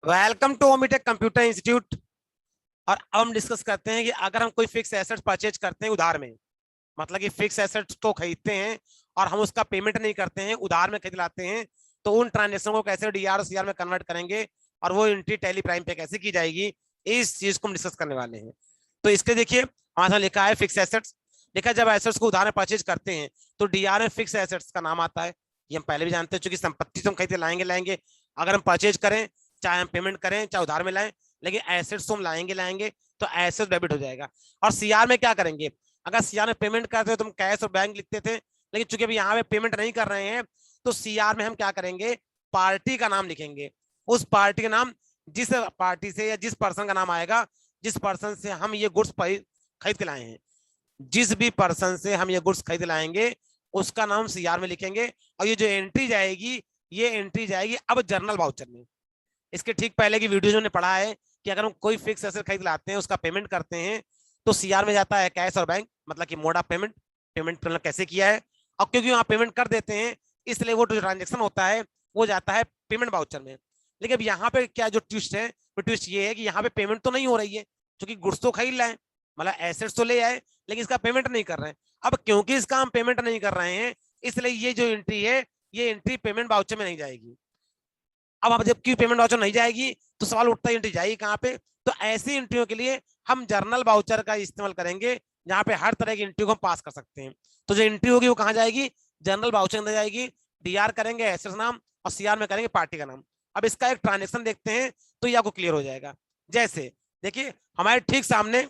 Welcome to Omitech computer institute. और अब हम डिस्कस करते हैं कि अगर हम कोई फिक्स एसेट्स परचेज करते हैं उधार में, मतलब कि फिक्स एसेट्स को खरीदते हैं और हम उसका पेमेंट नहीं करते हैं, उधार में खरीद लाते हैं, तो उन ट्रांजेक्शन को कैसे डीआर और सीआर में कन्वर्ट करेंगे और वो एंट्री टैली प्राइम पे कैसे की जाएगी, इस चीज को हम डिस्कस करने वाले हैं। तो इसके देखिए हमारे साथ लिखा है फिक्स एसेट्स। देखा जब एसेट्स को उधार में परचेज करते हैं तो डीआर में फिक्स एसेट्स का नाम आता है। ये हम पहले भी जानते हैं, चूंकि संपत्ति तो हम खरीद लाएंगे लाएंगे, अगर हम परचेज करें, चाहे हम पेमेंट करें चाहे उधार में लाएं, लेकिन एसेट्स तो हम लाएंगे लाएंगे, तो एसेट डेबिट हो जाएगा। और सीआर में क्या करेंगे, अगर सीआर में पेमेंट करते हो तो हम कैश और बैंक लिखते थे, लेकिन चूंकि अभी यहाँ पे पेमेंट नहीं कर रहे हैं तो सीआर में हम क्या करेंगे, पार्टी का नाम लिखेंगे। उस पार्टी का नाम, जिस पार्टी से या जिस पर्सन का नाम आएगा, जिस पर्सन से हम ये गुड्स खरीद के लाए हैं, जिस भी पर्सन से हम ये गुड्स खरीद लाएंगे उसका नाम सीआर में लिखेंगे। और ये जो एंट्री जाएगी, ये एंट्री जाएगी अब जर्नल वाउचर में। इसके ठीक पहले की वीडियो जो ने पढ़ा है कि अगर हम कोई फिक्स एसेट खरीद लाते हैं, उसका पेमेंट करते हैं, तो सीआर में जाता है कैश और बैंक, मतलब कि मोड ऑफ पेमेंट, पेमेंट मतलब कैसे किया है। और क्योंकि वहां पेमेंट कर देते हैं इसलिए वो जो ट्रांजेक्शन होता है वो जाता है पेमेंट वाउचर में। लेकिन अब यहाँ पे क्या जो ट्विस्ट है, वो ट्विस्ट ये है कि यहाँ पे पेमेंट तो नहीं हो रही है, क्योंकि गुड्स तो खरीद लाए, मतलब एसेट्स तो ले आए, लेकिन इसका पेमेंट नहीं कर रहे हैं। अब क्योंकि इसका हम पेमेंट नहीं कर रहे हैं, इसलिए ये जो एंट्री है, ये एंट्री पेमेंट वाउचर में नहीं जाएगी। अब जबकि पेमेंट वाउचर नहीं जाएगी तो सवाल उठता है एंट्री जाएगी कहाँ पे। तो ऐसी एंट्रियों के लिए हम जर्नल वाउचर का इस्तेमाल करेंगे, जहां पे हर तरह की एंट्री को हम पास कर सकते हैं। तो जो एंट्री होगी वो कहाँ जाएगी, जर्नल वाउचर अंदर जाएगी। डीआर करेंगे एसेट्स नाम और सीआर में करेंगे पार्टी का नाम। अब इसका एक ट्रांजेक्शन देखते हैं तो ये आपको क्लियर हो जाएगा। जैसे देखिए हमारे ठीक सामने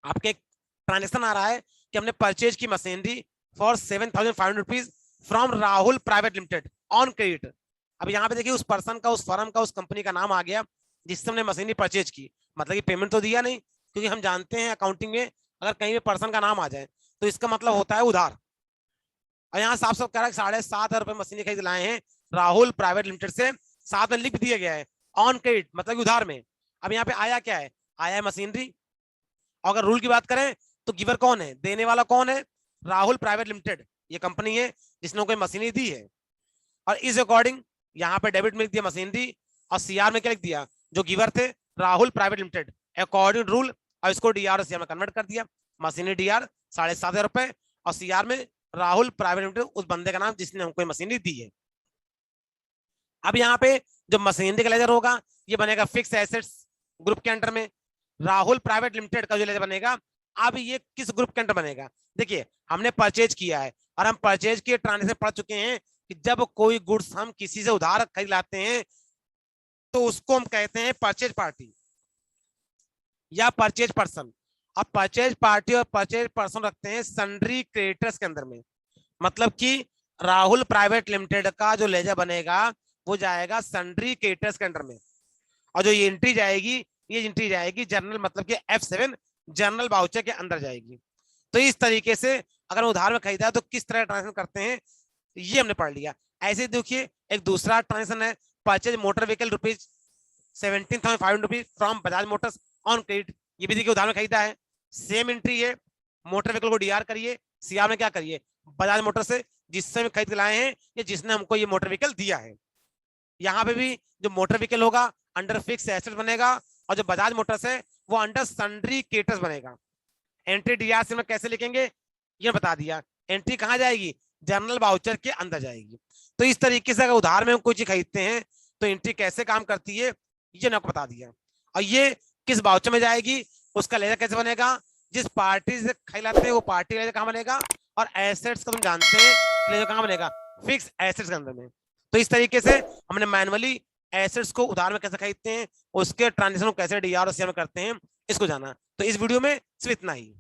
आपके एक ट्रांजेक्शन आ रहा है कि हमने परचेज की machinery for 7,500 rupees from Rahul private limited on credit. अब यहाँ पे देखिए उस पर्सन का, उस फर्म का, उस कंपनी का नाम आ गया जिससे हमने मशीनरी परचेज की, मतलब कि पेमेंट तो दिया नहीं, क्योंकि हम जानते हैं अकाउंटिंग में अगर कहीं भी पर्सन का नाम आ जाए तो इसका मतलब होता है उधार। और यहाँ साफ साफ कह रहा है 7,500 मशीनरी खरीद लाए हैं राहुल प्राइवेट लिमिटेड से, साथ में लिख दिया गया है ऑन क्रेडिट, मतलब उधार में। अब यहाँ पे आया क्या है, आया है मशीनरी। अगर रूल की बात करें तो गिवर कौन है, देने वाला कौन है, राहुल प्राइवेट लिमिटेड, ये कंपनी है जिसने कोई मशीनरी दी है। और इस अकॉर्डिंग यहाँ पे डेबिट में लिख दिया मशीनरी, और सीआर में क्या लिख दिया, जो गिवर थे Rahul private limited according rule, और इसको डीआर और सीआर में कन्वर्ट कर दिया। मशीनरी डीआर 7,500 और सीआर में राहुल प्राइवेट लिमिटेड, उस बंदे का नाम जिसने हमको मशीनरी दी है। अब यहाँ पे जो मशीनरी का लेजर होगा ये बनेगा फिक्स एसेट्स ग्रुप के अंडर में। राहुल प्राइवेट लिमिटेड का जो लेजर बनेगा, अब ये किस ग्रुप के अंडर बनेगा, देखिए हमने परचेज किया है और हम परचेज के ट्रांजेक्शन पढ़ चुके हैं कि जब कोई गुड्स हम किसी से उधार खरीद लाते हैं तो उसको हम कहते हैं परचेज पार्टी या परचेज पर्सन। अब परचेज पार्टी और परचेज पर्सन रखते हैं सन्ड्री क्रेडिटर्स के अंदर में, मतलब कि राहुल प्राइवेट लिमिटेड का जो लेजर बनेगा वो जाएगा सन्ड्री क्रेडिटर्स के अंडर में। और जो ये एंट्री जाएगी, ये एंट्री जाएगी जर्नल, मतलब कि F7 जर्नल वाउचर के अंदर जाएगी। तो इस तरीके से अगर उधार में खरीदा है तो किस तरह ट्रांजेक्शन करते हैं ये हमने पढ़ लिया। ऐसे देखिए एक दूसरा ट्रांजेक्शन है, purchase motor vehicle rupees 17,500 from Bajaj Motors on credit. ये भी देखिए उधार में खरीदा है, सेम एंट्री है, मोटर व्हीकल को डीआर करिए, सीआर में क्या करिए, बजाज मोटर से जिससे हम खरीद लाए हैं या जिसने हमको ये मोटर व्हीकल दिया है। यहाँ पे भी जो मोटर व्हीकल होगा अंडर फिक्स एसेट बनेगा, और जो बजाज मोटर्स है वो अंडर सन्ड्री क्रेडिटर्स बनेगा। एंट्री डीआर से कैसे लिखेंगे ये बता दिया, एंट्री कहाँ जाएगी, जर्नल वाउचर के अंदर जाएगी। तो इस तरीके से अगर उधार में हम कोई चीज खरीदते हैं तो एंट्री कैसे काम करती है ये आपको बता दिया। और ये किस वाउचर में जाएगी, उसका लेजर कैसे बनेगा, जिस पार्टी से खरीदते हैं वो पार्टी लेजर कहाँ बनेगा, और एसेट्स का तुम जानते हैं लेजर कहाँ बनेगा, फिक्स एसेट्स के अंदर में। तो इस तरीके से हमने मैनुअली एसेट्स को उधार में कैसे खरीदते हैं, उसके ट्रांजेक्शन को कैसे डीआर और सीआर में करते हैं, इसको जाना। तो इस वीडियो में सिर्फ इतना ही।